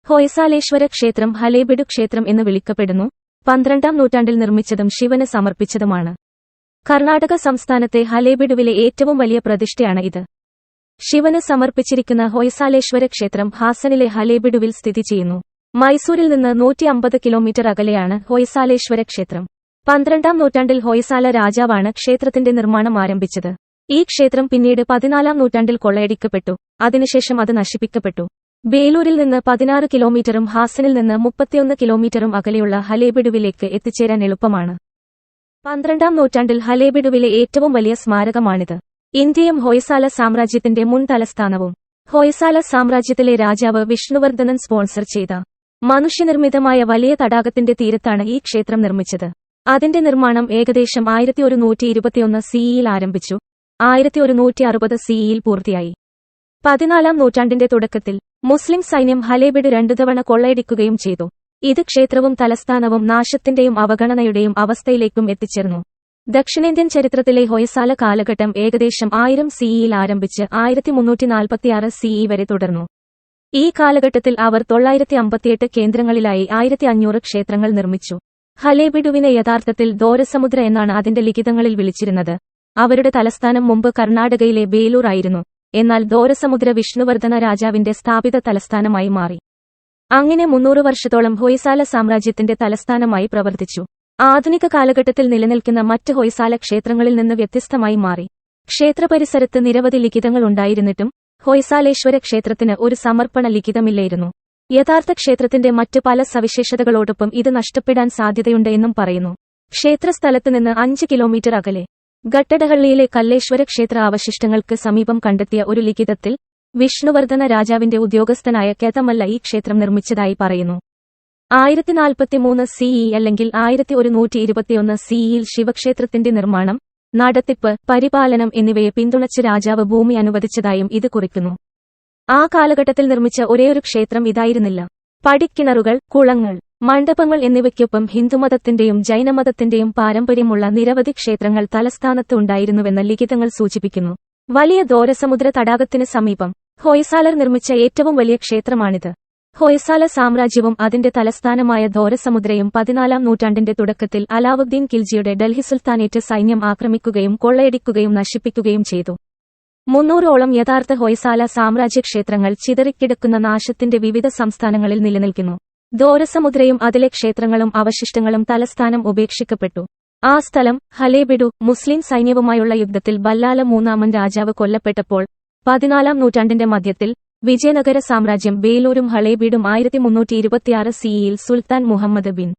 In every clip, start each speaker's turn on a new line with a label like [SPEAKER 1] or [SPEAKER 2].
[SPEAKER 1] ഹൊയ്സാലേശ്വര ക്ഷേത്രം ഹലേബിഡു ക്ഷേത്രം എന്ന് വിളിക്കപ്പെടുന്നു. 12ാം നൂറ്റാണ്ടിൽ നിർമ്മിച്ചതും ശിവന് സമർപ്പിച്ചതുമാണ്. കർണാടക സംസ്ഥാനത്തെ ഹലേബിഡുവിലെ ഏറ്റവും വലിയ പ്രതിഷ്ഠയാണ് ഇത്. ശിവന് സമർപ്പിച്ചിരിക്കുന്ന ഹൊയ്സാലേശ്വര ക്ഷേത്രം ഹാസനിലെ ഹലേബിഡുവിൽ സ്ഥിതി ചെയ്യുന്നു. മൈസൂരിൽ നിന്ന് 150 കിലോമീറ്റർ അകലെയാണ് ഹൊയ്സാലേശ്വര ക്ഷേത്രം. 12ാം നൂറ്റാണ്ടിൽ ഹൊയ്സാല രാജാവാണ് ക്ഷേത്രത്തിന്റെ നിർമ്മാണം ആരംഭിച്ചത്. ഈ ക്ഷേത്രം പിന്നീട് 14ാം നൂറ്റാണ്ടിൽ കൊള്ളയടിക്കപ്പെട്ടു. അതിനുശേഷം അത് നശിപ്പിക്കപ്പെട്ടു. ബേലൂരിൽ നിന്ന് 16 കിലോമീറ്ററും ഹാസനിൽ നിന്ന് 31 കിലോമീറ്ററും അകലെയുള്ള ഹലേബിഡുവിലേക്ക് എത്തിച്ചേരാൻ എളുപ്പമാണ്. 12ാം നൂറ്റാണ്ടിൽ ഹലേബിഡുവിലെ ഏറ്റവും വലിയ സ്മാരകമാണിത്. ഇന്ത്യയും ഹൊയ്സാല സാമ്രാജ്യത്തിന്റെ മുൻ തലസ്ഥാനവും. ഹൊയ്സാല സാമ്രാജ്യത്തിലെ രാജാവ് വിഷ്ണുവർദ്ധനൻ സ്പോൺസർ ചെയ്ത മനുഷ്യനിർമ്മിതമായ വലിയ തടാകത്തിന്റെ തീരത്താണ് ഈ ക്ഷേത്രം നിർമ്മിച്ചത്. അതിന്റെ നിർമ്മാണം ഏകദേശം 1121 സിഇയിൽ ആരംഭിച്ചു. 1160 സിഇയിൽ പൂർത്തിയായി. 14ാം നൂറ്റാണ്ടിന്റെ തുടക്കത്തിൽ മുസ്ലിം സൈന്യം ഹലേബിഡ് 2 തവണ കൊള്ളയടിക്കുകയും ചെയ്തു. ഇത് ക്ഷേത്രവും തലസ്ഥാനവും നാശത്തിന്റെയും അവഗണനയുടെയും അവസ്ഥയിലേക്കും എത്തിച്ചേർന്നു. ദക്ഷിണേന്ത്യൻ ചരിത്രത്തിലെ ഹൊയ്സാല കാലഘട്ടം ഏകദേശം 1000 സിഇയിൽ ആരംഭിച്ച് 1346 സിഇ വരെ തുടർന്നു. ഈ കാലഘട്ടത്തിൽ അവർ 958 കേന്ദ്രങ്ങളിലായി 1500 ക്ഷേത്രങ്ങൾ നിർമ്മിച്ചു. ഹലേബിഡുവിനെ യഥാർത്ഥത്തിൽ ദോരസമുദ്ര എന്നാണ് അതിന്റെ ലിഖിതങ്ങളിൽ വിളിച്ചിരുന്നത്. അവരുടെ തലസ്ഥാനം മുമ്പ് കർണാടകയിലെ ബേലൂർ ആയിരുന്നു. എന്നാൽ ദോരസമുദ്ര വിഷ്ണുവർദ്ധന രാജാവിന്റെ സ്ഥാപിത തലസ്ഥാനമായി മാറി. അങ്ങനെ 300 വർഷത്തോളം ഹൊയ്സാല സാമ്രാജ്യത്തിന്റെ തലസ്ഥാനമായി പ്രവർത്തിച്ചു. ആധുനിക കാലഘട്ടത്തിൽ നിലനിൽക്കുന്ന മറ്റ് ഹൊയ്സാല ക്ഷേത്രങ്ങളിൽ നിന്ന് വ്യത്യസ്തമായി മാറി. ക്ഷേത്രപരിസരത്ത് നിരവധി ലിഖിതങ്ങൾ ഉണ്ടായിരുന്നിട്ടും ഹൊയ്സാലേശ്വര ക്ഷേത്രത്തിന് ഒരു സമർപ്പണ ലിഖിതമില്ലായിരുന്നു. യഥാർത്ഥ ക്ഷേത്രത്തിന്റെ മറ്റ് പല സവിശേഷതകളോടൊപ്പം ഇത് നഷ്ടപ്പെടാൻ സാധ്യതയുണ്ട് എന്നും പറയുന്നു. ക്ഷേത്രസ്ഥലത്ത് നിന്ന് 5 കിലോമീറ്റർ അകലെ ഘട്ടടഹള്ളിയിലെ കല്ലേശ്വര ക്ഷേത്ര അവശിഷ്ടങ്ങൾക്ക് സമീപം കണ്ടെത്തിയ ഒരു ലിഖിതത്തിൽ വിഷ്ണുവർദ്ധന രാജാവിന്റെ ഉദ്യോഗസ്ഥനായ കേതമല്ല ഈ ക്ഷേത്രം നിർമ്മിച്ചതായി പറയുന്നു. 1043 സിഇ അല്ലെങ്കിൽ 1121 സിഇയിൽ ശിവക്ഷേത്രത്തിന്റെ നിർമ്മാണം, നടത്തിപ്പ്, പരിപാലനം എന്നിവയെ പിന്തുണച്ച് രാജാവ് ഭൂമി അനുവദിച്ചതായും ഇത് കുറിക്കുന്നു. ആ കാലഘട്ടത്തിൽ നിർമ്മിച്ച ഒരേയൊരു ക്ഷേത്രം ഇതായിരുന്നില്ല. പടിക്കിണറുകൾ, കുളങ്ങൾ, മണ്ഡപങ്ങൾ എന്നിവയ്ക്കൊപ്പം ഹിന്ദുമതത്തിന്റെയും ജൈനമതത്തിന്റെയും പാരമ്പര്യമുള്ള നിരവധി ക്ഷേത്രങ്ങൾ തലസ്ഥാനത്ത് ഉണ്ടായിരുന്നുവെന്ന് ലിഖിതങ്ങൾ സൂചിപ്പിക്കുന്നു. വലിയ ദോരസമുദ്ര തടാകത്തിന് സമീപം ഹൊയ്സാലർ നിർമ്മിച്ച ഏറ്റവും വലിയ ക്ഷേത്രമാണിത്. ഹൊയ്സാല സാമ്രാജ്യവും അതിന്റെ തലസ്ഥാനമായ ദോരസമുദ്രയും 14ാം നൂറ്റാണ്ടിന്റെ തുടക്കത്തിൽ അലാവുദ്ദീൻ ഖിൽജിയുടെ ഡൽഹി സുൽത്താനേറ്റ് സൈന്യം ആക്രമിക്കുകയും കൊള്ളയടിക്കുകയും നശിപ്പിക്കുകയും ചെയ്തു. 300ഓളം യഥാർത്ഥ ഹൊയ്സാല സാമ്രാജ്യ ക്ഷേത്രങ്ങൾ ചിതറിക്കിടക്കുന്ന നാശത്തിന്റെ വിവിധ സംസ്ഥാനങ്ങളിൽ നിലനിൽക്കുന്നു. ദോരസമുദ്രയും അതിലെ ക്ഷേത്രങ്ങളും അവശിഷ്ടങ്ങളും തലസ്ഥാനം ഉപേക്ഷിക്കപ്പെട്ടു. ആ സ്ഥലം ഹലേബിഡു മുസ്ലിം സൈന്യവുമായുള്ള യുദ്ധത്തിൽ ബല്ലാല മൂന്നാമൻ രാജാവ് കൊല്ലപ്പെട്ടപ്പോൾ 14ാം നൂറ്റാണ്ടിന്റെ മധ്യത്തിൽ വിജയനഗര സാമ്രാജ്യം ബേലൂരും ഹളേബീഡും 1326 സിഇയിൽ സുൽത്താൻ മുഹമ്മദ് ബിൻ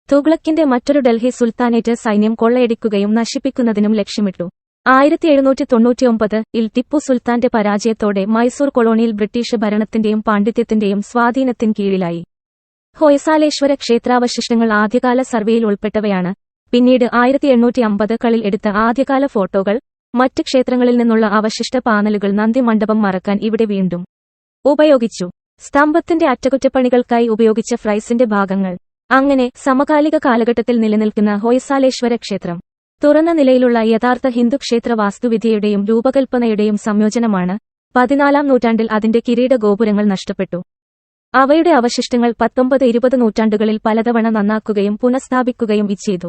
[SPEAKER 1] തുഗ്ലക്കിന്റെ മറ്റൊരു ഡൽഹി സുൽത്താനേറ്റ് സൈന്യം കൊള്ളയടിക്കുകയും നശിപ്പിക്കുന്നതിനും ലക്ഷ്യമിട്ടു. 1799-ൽ ടിപ്പു സുൽത്താന്റെ പരാജയത്തോടെ മൈസൂർ കൊളോണിയൽ ബ്രിട്ടീഷ് ഭരണത്തിന്റെയും പാണ്ഡിത്യത്തിന്റെയും സ്വാധീനത്തിൻ കീഴിലായി. ഹൊയ്സാലേശ്വര ക്ഷേത്രാവശിഷ്ടങ്ങൾ ആദ്യകാല സർവേയിൽ ഉൾപ്പെട്ടവയാണ്. പിന്നീട് 1850കളിൽ എടുത്ത ആദ്യകാല ഫോട്ടോകൾ, മറ്റ് ക്ഷേത്രങ്ങളിൽ നിന്നുള്ള അവശിഷ്ട പാനലുകൾ നന്ദി മണ്ഡപം മറക്കാൻ ഇവിടെ വീണ്ടും ഉപയോഗിച്ചു. സ്തംഭത്തിന്റെ അറ്റകുറ്റപ്പണികൾക്കായി ഉപയോഗിച്ച ഫ്രൈസിന്റെ ഭാഗങ്ങൾ. അങ്ങനെ സമകാലിക കാലഘട്ടത്തിൽ നിലനിൽക്കുന്ന ഹൊയ്സാലേശ്വര ക്ഷേത്രം തുറന്ന നിലയിലുള്ള യഥാർത്ഥ ഹിന്ദു ക്ഷേത്ര വാസ്തുവിദ്യയുടെയും രൂപകൽപ്പനയുടെയും സംയോജനമാണ്. 14ാം നൂറ്റാണ്ടിൽ അതിന്റെ കിരീട ഗോപുരങ്ങൾ നഷ്ടപ്പെട്ടു. അവയുടെ അവശിഷ്ടങ്ങൾ 19-20 നൂറ്റാണ്ടുകളിൽ പലതവണ നന്നാക്കുകയും പുനഃസ്ഥാപിക്കുകയും ചെയ്തു.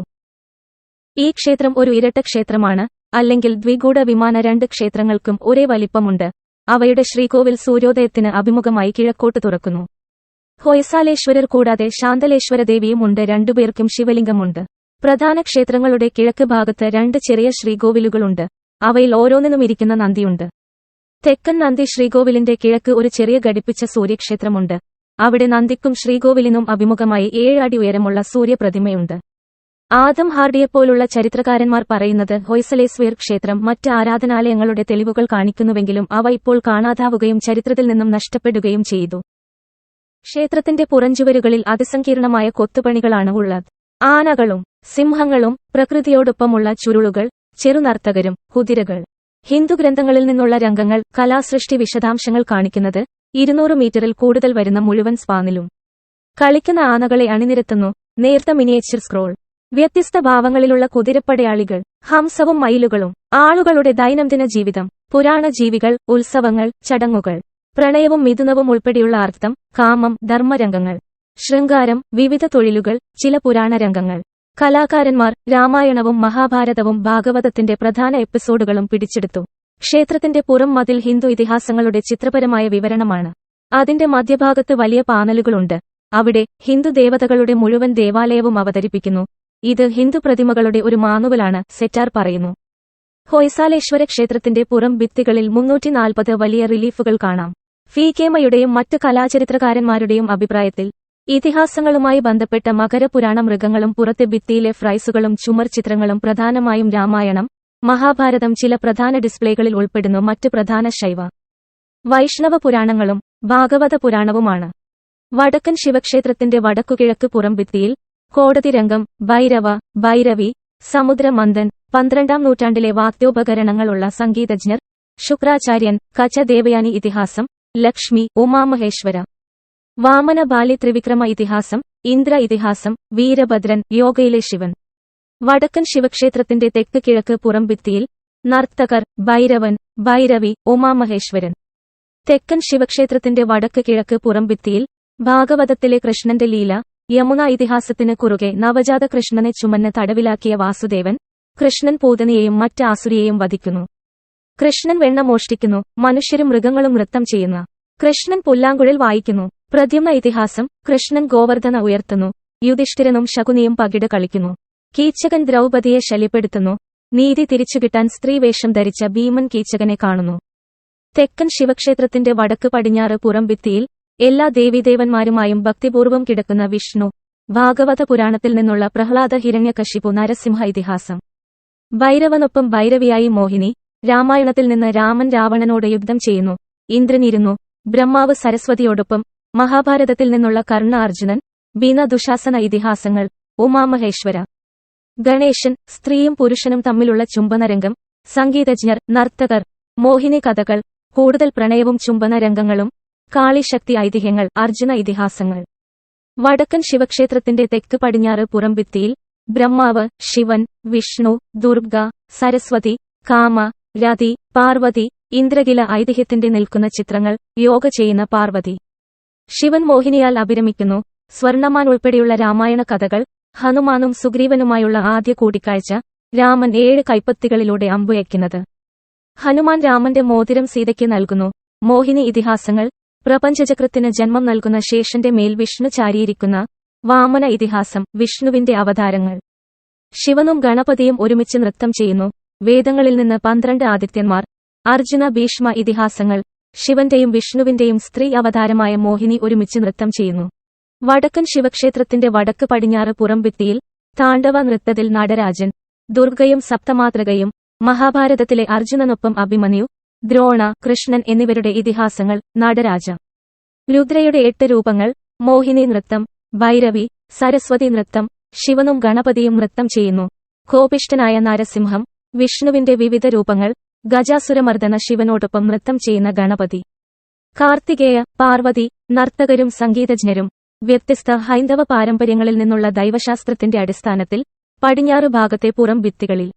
[SPEAKER 1] ഈ ക്ഷേത്രം ഒരു ഇരട്ട ക്ഷേത്രമാണ്, അല്ലെങ്കിൽ ദ്വിഗൂഢ വിമാന. 2 ക്ഷേത്രങ്ങൾക്കും ഒരേ വലിപ്പമുണ്ട്. അവയുടെ ശ്രീകോവിൽ സൂര്യോദയത്തിന് അഭിമുഖമായി കിഴക്കോട്ട് തുറക്കുന്നു. ഹൊയ്സാലേശ്വരർ കൂടാതെ ശാന്തലേശ്വര ദേവിയും ഉണ്ട്. 2 പേർക്കും ശിവലിംഗമുണ്ട്. പ്രധാന ക്ഷേത്രങ്ങളുടെ കിഴക്ക് ഭാഗത്ത് 2 ചെറിയ ശ്രീകോവിലുകളുണ്ട്. അവയിൽ ഓരോന്നിനും ഇരിക്കുന്ന നന്ദിയുണ്ട്. തെക്കൻ നന്ദി ശ്രീകോവിലിന്റെ കിഴക്ക് ഒരു ചെറിയ ഘടിപ്പിച്ച സൂര്യക്ഷേത്രമുണ്ട്. അവിടെ നന്ദിക്കും ശ്രീകോവിലിനും അഭിമുഖമായി 7 അടി ഉയരമുള്ള സൂര്യപ്രതിമയുണ്ട്. ആദം ഹാർഡിയെപ്പോലുള്ള ചരിത്രകാരന്മാർ പറയുന്നത് ഹൊയ്സലേശ്വർ ക്ഷേത്രം മറ്റ് ആരാധനാലയങ്ങളുടെ തെളിവുകൾ കാണിക്കുന്നുവെങ്കിലും അവ ഇപ്പോൾ കാണാതാവുകയും ചരിത്രത്തിൽ നിന്നും നഷ്ടപ്പെടുകയും ചെയ്തു. ക്ഷേത്രത്തിന്റെ പുറഞ്ചുവരുകളിൽ അതിസങ്കീർണമായ കൊത്തുപണികളാണ് ഉള്ളത്. ആനകളും സിംഹങ്ങളും പ്രകൃതിയോടൊപ്പമുള്ള ചുരുളുകൾ, ചെറുനർത്തകരും കുതിരകൾ. ഹിന്ദു ഗ്രന്ഥങ്ങളിൽ നിന്നുള്ള രംഗങ്ങൾ, കലാസൃഷ്ടി വിശദാംശങ്ങൾ കാണിക്കുന്നത് 200 മീറ്ററിൽ കൂടുതൽ വരുന്ന മുഴുവൻ സ്പാനിലും കളിക്കുന്ന ആനകളെ അണിനിരത്തുന്നു. നേർത്ത മിനിയേച്ചർ സ്ക്രോൾ. വ്യത്യസ്ത ഭാവങ്ങളിലുള്ള കുതിരപ്പടയാളികൾ, ഹംസവും മയിലുകളും. ആളുകളുടെ ദൈനംദിന ജീവിതം, പുരാണ ജീവികൾ, ഉത്സവങ്ങൾ, ചടങ്ങുകൾ. പ്രണയവും മിഥുനവും ഉൾപ്പെടെയുള്ള അർത്ഥം, കാമം, ധർമ്മരംഗങ്ങൾ, ശൃംഗാരം, വിവിധ തൊഴിലുകൾ, ചില പുരാണ രംഗങ്ങൾ. കലാകാരന്മാർ രാമായണവും മഹാഭാരതവും ഭാഗവതത്തിന്റെ പ്രധാന എപ്പിസോഡുകളും പിടിച്ചെടുത്തു. ക്ഷേത്രത്തിന്റെ പുറം മതിൽ ഹിന്ദു ഇതിഹാസങ്ങളുടെ ചിത്രപരമായ വിവരണമാണ്. അതിന്റെ മധ്യഭാഗത്ത് വലിയ പാനലുകളുണ്ട്. അവിടെ ഹിന്ദു ദേവതകളുടെ മുഴുവൻ ദേവാലയവും അവതരിപ്പിക്കുന്നു. ഇത് ഹിന്ദു പ്രതിമകളുടെ ഒരു മാനുവലാണ്, സെറ്റാർ പറയുന്നു. ഹൊയ്സാലേശ്വര ക്ഷേത്രത്തിന്റെ പുറം ഭിത്തികളിൽ 340 വലിയ റിലീഫുകൾ കാണാം. ഫീക്കേമയുടെയും മറ്റ് കലാചരിത്രകാരന്മാരുടെയും അഭിപ്രായത്തിൽ ഇതിഹാസങ്ങളുമായി ബന്ധപ്പെട്ട മകരപുരാണ മൃഗങ്ങളും പുറത്തെ ഭിത്തിയിലെ ഫ്രൈസുകളും ചുമർ ചിത്രങ്ങളും പ്രധാനമായും രാമായണം, മഹാഭാരതം ചില പ്രധാന ഡിസ്പ്ലേകളിൽ ഉൾപ്പെടുന്നു. മറ്റ് പ്രധാന ശൈവ വൈഷ്ണവ പുരാണങ്ങളും ഭാഗവത പുരാണവുമാണ്. വടക്കൻ ശിവക്ഷേത്രത്തിന്റെ വടക്കുകിഴക്ക് പുറം ഭിത്തിയിൽ കോടതി രംഗം, ഭൈരവ, ഭൈരവി, സമുദ്രമന്ഥൻ, 12ാം നൂറ്റാണ്ടിലെ വാദ്യോപകരണങ്ങളുള്ള സംഗീതജ്ഞർ, ശുക്രാചാര്യൻ, കച്ച ദേവയാനി ഇതിഹാസം, ലക്ഷ്മി, ഉമാമഹേശ്വര, വാമന ബാലി ത്രിവിക്രമ ഇതിഹാസം, ഇന്ദ്ര ഇതിഹാസം, വീരഭദ്രൻ, യോഗയിലെ ശിവൻ. വടക്കൻ ശിവക്ഷേത്രത്തിന്റെ തെക്ക് കിഴക്ക് പുറം ഭിത്തിയിൽ നർത്തകർ, ഭൈരവൻ, ഭൈരവി, ഉമാമഹേശ്വരൻ. തെക്കൻ ശിവക്ഷേത്രത്തിന്റെ വടക്ക് കിഴക്ക് പുറം ഭിത്തിയിൽ ഭാഗവതത്തിലെ കൃഷ്ണന്റെ ലീല, യമുന ഇതിഹാസത്തിന് കുറുകെ നവജാത കൃഷ്ണനെ ചുമന്ന് തടവിലാക്കിയ വാസുദേവൻ, കൃഷ്ണൻ പൂതനയെയും മറ്റ് ആസുരിയെയും വധിക്കുന്നു. കൃഷ്ണൻ വെണ്ണ മോഷ്ടിക്കുന്നു. മനുഷ്യരും മൃഗങ്ങളും നൃത്തം ചെയ്യുന്ന കൃഷ്ണൻ പുല്ലാങ്കുഴൽ വായിക്കുന്നു. പ്രദ്യുമ്ന ഇതിഹാസം, കൃഷ്ണൻ ഗോവർദ്ധന ഉയർത്തുന്നു. യുധിഷ്ഠിരനും ശകുനിയും പകിട് കളിക്കുന്നു. കീച്ചകൻ ദ്രൗപദിയെ ശല്യപ്പെടുത്തുന്നു. നീതി തിരിച്ചുകിട്ടാൻ സ്ത്രീവേഷം ധരിച്ച ഭീമൻ കീച്ചകനെ കാണുന്നു. തെക്കൻ ശിവക്ഷേത്രത്തിന്റെ വടക്ക് പടിഞ്ഞാറ് പുറം ഭിത്തിയിൽ എല്ലാ ദേവീദേവന്മാരുമായും ഭക്തിപൂർവ്വം കിടക്കുന്ന വിഷ്ണു. ഭാഗവത പുരാണത്തിൽ നിന്നുള്ള പ്രഹ്ലാദ ഹിരണ്യകശിപു നരസിംഹ ഇതിഹാസം. ഭൈരവനൊപ്പം ഭൈരവിയായി മോഹിനി. രാമായണത്തിൽ നിന്ന് രാമൻ രാവണനോട് യുദ്ധം ചെയ്യുന്നു. ഇന്ദ്രനിരുന്നു. ബ്രഹ്മാവ് സരസ്വതിയോടൊപ്പം. മഹാഭാരതത്തിൽ നിന്നുള്ള കർണ അർജുനൻ. ബീന ദുശാസന ഇതിഹാസങ്ങൾ. ഉമാമഹേശ്വര. ഗണേശൻ. സ്ത്രീയും പുരുഷനും തമ്മിലുള്ള ചുംബനരംഗം. സംഗീതജ്ഞർ, നർത്തകർ, മോഹിനി കഥകൾ, കൂടുതൽ പ്രണയവും ചുംബന രംഗങ്ങളും. കാളിശക്തി ഐതിഹ്യങ്ങൾ, അർജുന ഇതിഹാസങ്ങൾ. വടക്കൻ ശിവക്ഷേത്രത്തിന്റെ തെക്ക് പടിഞ്ഞാറ് പുറം ഭിത്തിയിൽ ബ്രഹ്മാവ്, ശിവൻ, വിഷ്ണു, ദുർഗ, സരസ്വതി, കാമ, രതി, പാർവതി, ഇന്ദ്രകില ഐതിഹ്യത്തിന്റെ നിൽക്കുന്ന ചിത്രങ്ങൾ. യോഗ ചെയ്യുന്ന പാർവതി. ശിവൻ മോഹിനിയാൽ അഭിരമിക്കുന്നു. സ്വർണ്ണമാൻ ഉൾപ്പെടെയുള്ള രാമായണ കഥകൾ. ഹനുമാനും സുഗ്രീവനുമായുള്ള ആദ്യ കൂടിക്കാഴ്ച. രാമൻ 7 കൈപ്പത്തികളിലൂടെ അമ്പുയയ്ക്കുന്നത്. ഹനുമാൻ രാമന്റെ മോതിരം സീതയ്ക്ക് നൽകുന്നു. മോഹിനി ഇതിഹാസങ്ങൾ. പ്രപഞ്ചചക്രത്തിന് ജന്മം നൽകുന്ന ശേഷന്റെ മേൽ വിഷ്ണു ചാരിയിരിക്കുന്ന വാമന ഇതിഹാസം. വിഷ്ണുവിന്റെ അവതാരങ്ങൾ. ശിവനും ഗണപതിയും ഒരുമിച്ച് നൃത്തം ചെയ്യുന്നു. വേദങ്ങളിൽ നിന്ന് 12 ആദിത്യന്മാർ. അർജുന ഭീഷ്മ ഇതിഹാസങ്ങൾ. ശിവന്റെയും വിഷ്ണുവിന്റെയും സ്ത്രീ അവതാരമായ മോഹിനി ഒരുമിച്ച് നൃത്തം ചെയ്യുന്നു. വടക്കൻ ശിവക്ഷേത്രത്തിന്റെ വടക്ക് പടിഞ്ഞാറ് പുറം ഭിത്തിയിൽ താണ്ഡവ നൃത്തത്തിൽ നടരാജൻ. ദുർഗയും സപ്തമാതൃകയും. മഹാഭാരതത്തിലെ അർജുനനൊപ്പം അഭിമന്യു, ദ്രോണ, കൃഷ്ണൻ എന്നിവരുടെ ഇതിഹാസങ്ങൾ. നടരാജ. രുദ്രയുടെ 8 രൂപങ്ങൾ. മോഹിനി നൃത്തം, ഭൈരവി, സരസ്വതി നൃത്തം. ശിവനും ഗണപതിയും നൃത്തം ചെയ്യുന്നു. കോപിഷ്ഠനായ നരസിംഹം. വിഷ്ണുവിന്റെ വിവിധ രൂപങ്ങൾ. ഗജാസുരമർദ്ദന ശിവനോടൊപ്പം നൃത്തം ചെയ്യുന്ന ഗണപതി. കാർത്തികേയ, പാർവതി, നർത്തകരും സംഗീതജ്ഞരും. വ്യത്യസ്ത ഹൈന്ദവ പാരമ്പര്യങ്ങളിൽ നിന്നുള്ള ദൈവശാസ്ത്രത്തിന്റെ അടിസ്ഥാനത്തിൽ പടിഞ്ഞാറ് ഭാഗത്തെ പുറം ഭിത്തികളിൽ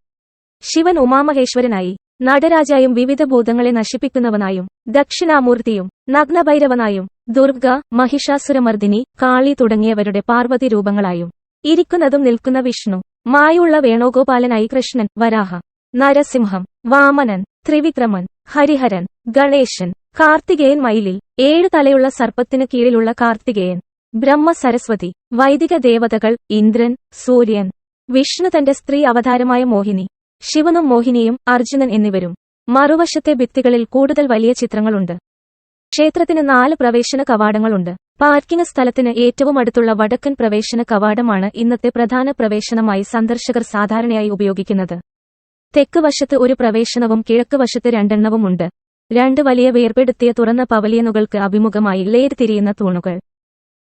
[SPEAKER 1] ശിവൻ ഉമാമഹേശ്വരനായി, നടരാജായും വിവിധ ഭൂതങ്ങളെ നശിപ്പിക്കുന്നവനായും, ദക്ഷിണാമൂർത്തിയും നഗ്നഭൈരവനായും, ദുർഗ, മഹിഷാസുരമർദിനി, കാളി തുടങ്ങിയവരുടെ പാർവതി രൂപങ്ങളായും, ഇരിക്കുന്നതും നിൽക്കുന്ന വിഷ്ണു, മായുള്ള വേണുഗോപാലനായി കൃഷ്ണൻ, വരാഹ, നരസിംഹം, വാമനൻ, ത്രിവിക്രമൻ, ഹരിഹരൻ, ഗണേശൻ, കാർത്തികേയൻ മയിലിൽ 7 തലയുള്ള സർപ്പത്തിന് കീഴിലുള്ള കാർത്തികേയൻ, ബ്രഹ്മ സരസ്വതി, വൈദിക ദേവതകൾ, ഇന്ദ്രൻ, സൂര്യൻ, വിഷ്ണു തന്റെ സ്ത്രീ അവതാരമായ മോഹിനി, ശിവനും മോഹിനിയും, അർജുനൻ എന്നിവരും. മറുവശത്തെ ഭിത്തികളിൽ കൂടുതൽ വലിയ ചിത്രങ്ങളുണ്ട്. ക്ഷേത്രത്തിന് 4 പ്രവേശന കവാടങ്ങളുണ്ട്. പാർക്കിംഗ് സ്ഥലത്തിന് ഏറ്റവും അടുത്തുള്ള വടക്കൻ പ്രവേശന കവാടമാണ് ഇന്നത്തെ പ്രധാന പ്രവേശനമായി സന്ദർശകർ സാധാരണയായി ഉപയോഗിക്കുന്നത്. തെക്ക് വശത്ത് ഒരു പ്രവേശനവും കിഴക്ക് വശത്ത് 2 എണ്ണവുമുണ്ട്. 2 വലിയ വേർപെടുത്തിയ തുറന്ന പവലിയനുകൾക്ക് അഭിമുഖമായി ലേഡ് തിരിയുന്ന തൂണുകൾ.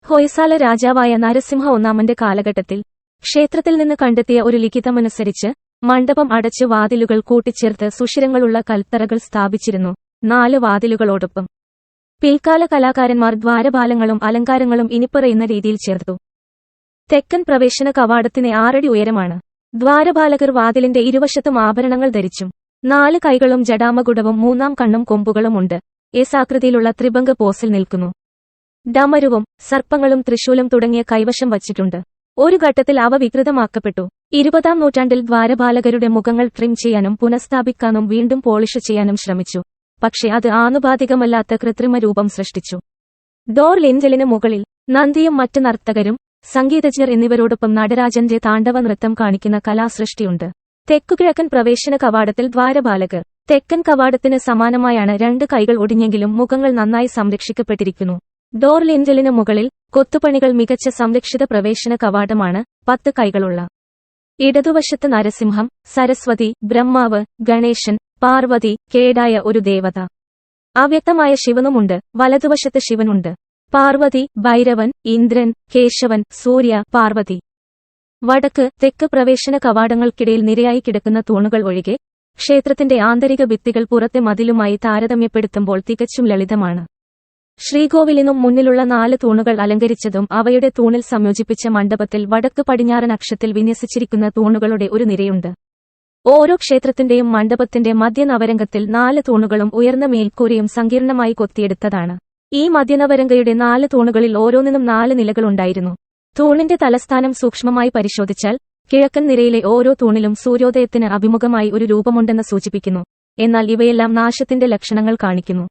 [SPEAKER 1] ഹൊയ്സാല രാജാവായ നരസിംഹ ഒന്നാമന്റെ കാലഘട്ടത്തിൽ ക്ഷേത്രത്തിൽ നിന്ന് കണ്ടെത്തിയ ഒരു ലിഖിതമനുസരിച്ച് മണ്ഡപം അടച്ച് വാതിലുകൾ കൂട്ടിച്ചേർത്ത് സുഷിരങ്ങളുള്ള കൽത്തറകൾ സ്ഥാപിച്ചിരുന്നു. 4 വാതിലുകളോടൊപ്പം പിൽക്കാല കലാകാരന്മാർ ദ്വാരപാലങ്ങളും അലങ്കാരങ്ങളും ഇനിപ്പറയുന്ന രീതിയിൽ ചേർത്തു. തെക്കൻ പ്രവേശന കവാടത്തിന് 6 അടി ഉയരമാണ്. ദ്വാരപാലകർ വാതിലിന്റെ ഇരുവശത്തും ആഭരണങ്ങൾ ധരിച്ചും 4 കൈകളും ജടാമകുടവും 3 കണ്ണും കൊമ്പുകളുമുണ്ട്. എസ് ആകൃതിയിലുള്ള ത്രിഭംഗ പോസിൽ നിൽക്കുന്നു. ഡമരുവും സർപ്പങ്ങളും തൃശൂലം തുടങ്ങിയ കൈവശം വച്ചിട്ടുണ്ട്. ഒരു ഘട്ടത്തിൽ അവ വികൃതമാക്കപ്പെട്ടു. 20-ാം നൂറ്റാണ്ടിൽ ദ്വാരപാലകരുടെ മുഖങ്ങൾ ട്രിം ചെയ്യാനും പുനഃസ്ഥാപിക്കാനും വീണ്ടും പോളിഷ് ചെയ്യാനും ശ്രമിച്ചു. പക്ഷേ അത് ആനുപാതികമല്ലാത്ത കൃത്രിമ രൂപം സൃഷ്ടിച്ചു. ഡോർ ലിൻഡലിന് മുകളിൽ നന്ദിയും മറ്റ് നർത്തകരും സംഗീതജ്ഞർ എന്നിവരോടൊപ്പം നടരാജന്റെ താണ്ഡവ നൃത്തം കാണിക്കുന്ന കലാസൃഷ്ടിയുണ്ട്. തെക്കുകിഴക്കൻ പ്രവേശന കവാടത്തിൽ ദ്വാരപാലകർ. തെക്കൻ കവാടത്തിന് സമാനമായാണ് 2 കൈകൾ ഒടിഞ്ഞെങ്കിലും മുഖങ്ങൾ നന്നായി സംരക്ഷിക്കപ്പെട്ടിരിക്കുന്നു. ഡോർ ലിൻഡലിന് മുകളിൽ കൊത്തുപണികൾ മികച്ച സംരക്ഷിത പ്രവേശന കവാടമാണ്. 10 കൈകളുള്ള ഇടതുവശത്ത് നരസിംഹം, സരസ്വതി, ബ്രഹ്മാവ്, ഗണേശൻ, പാർവതി, കേടായ ഒരു ദേവത, അവ്യക്തമായ ശിവനുമുണ്ട്. വലതുവശത്ത് ശിവനുണ്ട്, പാർവതി, ഭൈരവൻ, ഇന്ദ്രൻ, കേശവൻ, സൂര്യ, പാർവതി. വടക്ക് തെക്ക് പ്രവേശന കവാടങ്ങൾക്കിടയിൽ നിരയായി കിടക്കുന്ന തൂണുകൾ ഒഴികെ ക്ഷേത്രത്തിന്റെ ആന്തരിക ഭിത്തികൾ പുറത്തെ മതിലുമായി താരതമ്യപ്പെടുത്തുമ്പോൾ തികച്ചും ലളിതമാണ്. ശ്രീകോവിലിനും മുന്നിലുള്ള 4 തൂണുകൾ അലങ്കരിച്ചതും അവയുടെ തൂണിൽ സംയോജിപ്പിച്ച മണ്ഡപത്തിൽ വടക്ക് പടിഞ്ഞാറൻ അക്ഷത്തിൽ വിന്യസിച്ചിരിക്കുന്ന തൂണുകളുടെ ഒരു നിരയുണ്ട്. ഓരോ ക്ഷേത്രത്തിന്റെയും മണ്ഡപത്തിന്റെ മധ്യനവരംഗത്തിൽ 4 തൂണുകളും ഉയർന്ന മേൽക്കൂരയും സങ്കീർണമായി കൊത്തിയെടുത്തതാണ്. ഈ മധ്യനവരംഗയുടെ 4 തൂണുകളിൽ ഓരോന്നിനും 4 നിലകളുണ്ടായിരുന്നു. തൂണിന്റെ തലസ്ഥാനം സൂക്ഷ്മമായി പരിശോധിച്ചാൽ കിഴക്കൻ നിരയിലെ ഓരോ തൂണിലും സൂര്യോദയത്തിന് അഭിമുഖമായി ഒരു രൂപമുണ്ടെന്ന് സൂചിപ്പിക്കുന്നു. എന്നാൽ ഇവയെല്ലാം നാശത്തിന്റെ ലക്ഷണങ്ങൾ കാണിക്കുന്നു.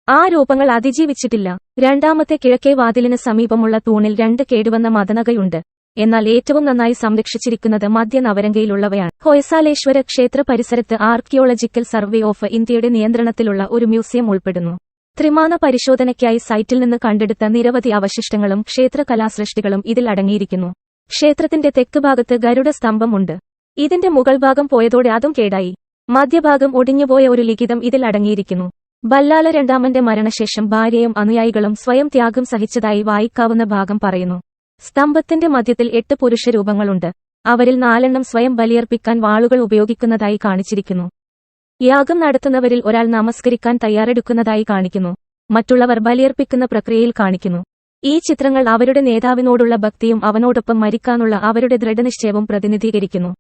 [SPEAKER 1] ആ രൂപങ്ങൾ അതിജീവിച്ചിട്ടില്ല. രണ്ടാമത്തെ കിഴക്കേ വാതിലിന് സമീപമുള്ള തൂണിൽ 2 കേടുവന്ന മദനകയുണ്ട്. എന്നാൽ ഏറ്റവും നന്നായി സംരക്ഷിച്ചിരിക്കുന്നത് മധ്യ നവരംഗയിലുള്ളവയാണ്. ഹൊയ്സാലേശ്വര ക്ഷേത്ര പരിസരത്ത് ആർക്കിയോളജിക്കൽ സർവേ ഓഫ് ഇന്ത്യയുടെ നിയന്ത്രണത്തിലുള്ള ഒരു മ്യൂസിയം ഉൾപ്പെടുന്നു. ത്രിമാന പരിശോധനയ്ക്കായി സൈറ്റിൽ നിന്ന് കണ്ടെടുത്ത നിരവധി അവശിഷ്ടങ്ങളും ക്ഷേത്ര കലാസൃഷ്ടികളും ഇതിൽ അടങ്ങിയിരിക്കുന്നു. ക്ഷേത്രത്തിന്റെ തെക്ക് ഭാഗത്ത് ഗരുഡ സ്തംഭം ഉണ്ട്. ഇതിന്റെ മുകൾ ഭാഗം പോയതോടെ അതും കേടായി. മധ്യഭാഗം ഒടിഞ്ഞുപോയ ഒരു ലിഖിതം ഇതിൽ അടങ്ങിയിരിക്കുന്നു. ബല്ലാല രണ്ടാമന്റെ മരണശേഷം ഭാര്യയും അനുയായികളും സ്വയം ത്യാഗം സഹിച്ചതായി വായിക്കാവുന്ന ഭാഗം പറയുന്നു. സ്തംഭത്തിന്റെ മധ്യത്തിൽ 8 പുരുഷരൂപങ്ങളുണ്ട്. അവരിൽ 4 സ്വയം ബലിയർപ്പിക്കാൻ വാളുകൾ ഉപയോഗിക്കുന്നതായി കാണിച്ചിരിക്കുന്നു. യാഗം നടത്തുന്നവരിൽ ഒരാൾ നമസ്കരിക്കാൻ തയ്യാറെടുക്കുന്നതായി കാണിക്കുന്നു. മറ്റുള്ളവർ ബലിയർപ്പിക്കുന്ന പ്രക്രിയയിൽ കാണിക്കുന്നു. ഈ ചിത്രങ്ങൾ അവരുടെ നേതാവിനോടുള്ള ഭക്തിയും അവനോടൊപ്പം മരിക്കാനുള്ള അവരുടെ ദൃഢനിശ്ചയവും പ്രതിനിധീകരിക്കുന്നു.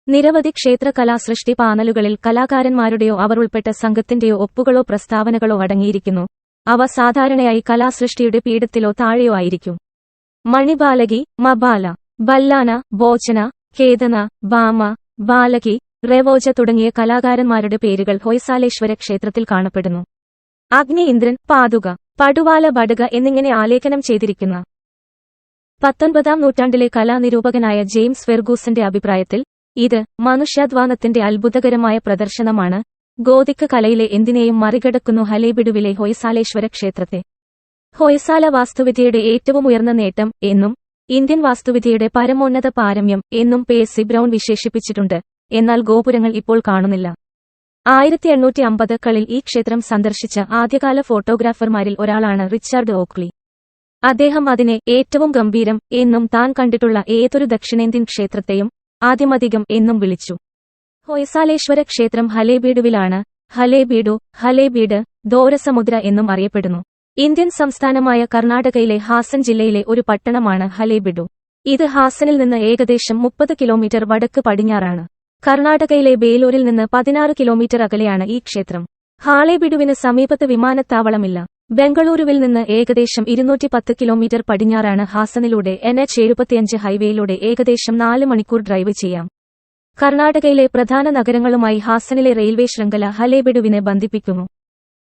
[SPEAKER 1] നിരവധി ക്ഷേത്ര കലാസൃഷ്ടി പാനലുകളിൽ കലാകാരന്മാരുടെയോ അവർ ഉൾപ്പെട്ട സംഘത്തിന്റെയോ ഒപ്പുകളോ പ്രസ്താവനകളോ അടങ്ങിയിരിക്കുന്നു. അവ സാധാരണയായി കലാസൃഷ്ടിയുടെ പീഠത്തിലോ താഴെയോ ആയിരിക്കും. മണിബാലകി, മബാല, ബല്ലാന, ബോചന, കേതന, ബാമ, ബാലകി, റെവോജ തുടങ്ങിയ കലാകാരന്മാരുടെ പേരുകൾ ഹൊയ്സാലേശ്വര ക്ഷേത്രത്തിൽ കാണപ്പെടുന്നു. അഗ്നി, ഇന്ദ്രൻ, പാതുക, പടുവാല, ബടക എന്നിങ്ങനെ ആലേഖനം ചെയ്തിരിക്കുന്ന 19-ാം നൂറ്റാണ്ടിലെ കലാനിരൂപകനായ ജെയിംസ് ഫെർഗൂസന്റെ അഭിപ്രായത്തിൽ ഇത് മനുഷ്യാധ്വാനത്തിന്റെ അത്ഭുതകരമായ പ്രദർശനമാണ്. ഗോതിക് കലയിലെ എന്തിനേയും മറികടക്കുന്നു ഹലേബിഡുവിലെ ഹൊയ്സാലേശ്വര ക്ഷേത്രത്തെ. ഹൊയ്സാല വാസ്തുവിദ്യയുടെ ഏറ്റവും ഉയർന്ന നേട്ടം എന്നും ഇന്ത്യൻ വാസ്തുവിദ്യയുടെ പരമോന്നത പാരമ്യം എന്നും പേഴ്സി ബ്രൗൺ വിശേഷിപ്പിച്ചിട്ടുണ്ട്. എന്നാൽ ഗോപുരങ്ങൾ ഇപ്പോൾ കാണുന്നില്ല. 1850കളിൽ ഈ ക്ഷേത്രം സന്ദർശിച്ച ആദ്യകാല ഫോട്ടോഗ്രാഫർമാരിൽ ഒരാളാണ് റിച്ചാർഡ് ഓക്ലി. അദ്ദേഹം അതിനെ ഏറ്റവും ഗംഭീരം എന്നും താൻ കണ്ടിട്ടുള്ള ഏതൊരു ദക്ഷിണേന്ത്യൻ ക്ഷേത്രത്തെയും ആദ്യമധികം എന്നും വിളിച്ചു. ഹൊയ്സാലേശ്വര ക്ഷേത്രം ഹലേബീഡുവിലാണ്. ഹലേബീഡു, ഹലേബീഡ്, ദോരസമുദ്ര എന്നും അറിയപ്പെടുന്നു. ഇന്ത്യൻ സംസ്ഥാനമായ കർണാടകയിലെ ഹാസൻ ജില്ലയിലെ ഒരു പട്ടണമാണ് ഹലേബിഡു. ഇത് ഹാസനിൽ നിന്ന് ഏകദേശം 30 കിലോമീറ്റർ വടക്ക് പടിഞ്ഞാറാണ്. കർണാടകയിലെ ബേലൂരിൽ നിന്ന് 16 കിലോമീറ്റർ അകലെയാണ് ഈ ക്ഷേത്രം. ഹാലേബിഡുവിന് സമീപത്ത് വിമാനത്താവളമില്ല. ബംഗളൂരുവിൽ നിന്ന് ഏകദേശം 210 കിലോമീറ്റർ പടിഞ്ഞാറാണ് ഹാസനിലൂടെ NH75 ഹൈവേയിലൂടെ ഏകദേശം 4 മണിക്കൂർ ഡ്രൈവ് ചെയ്യാം. കർണാടകയിലെ പ്രധാന നഗരങ്ങളുമായി ഹാസനിലെ റെയിൽവേ ശൃംഖല ഹലേബിഡുവിനെ ബന്ധിപ്പിക്കുന്നു.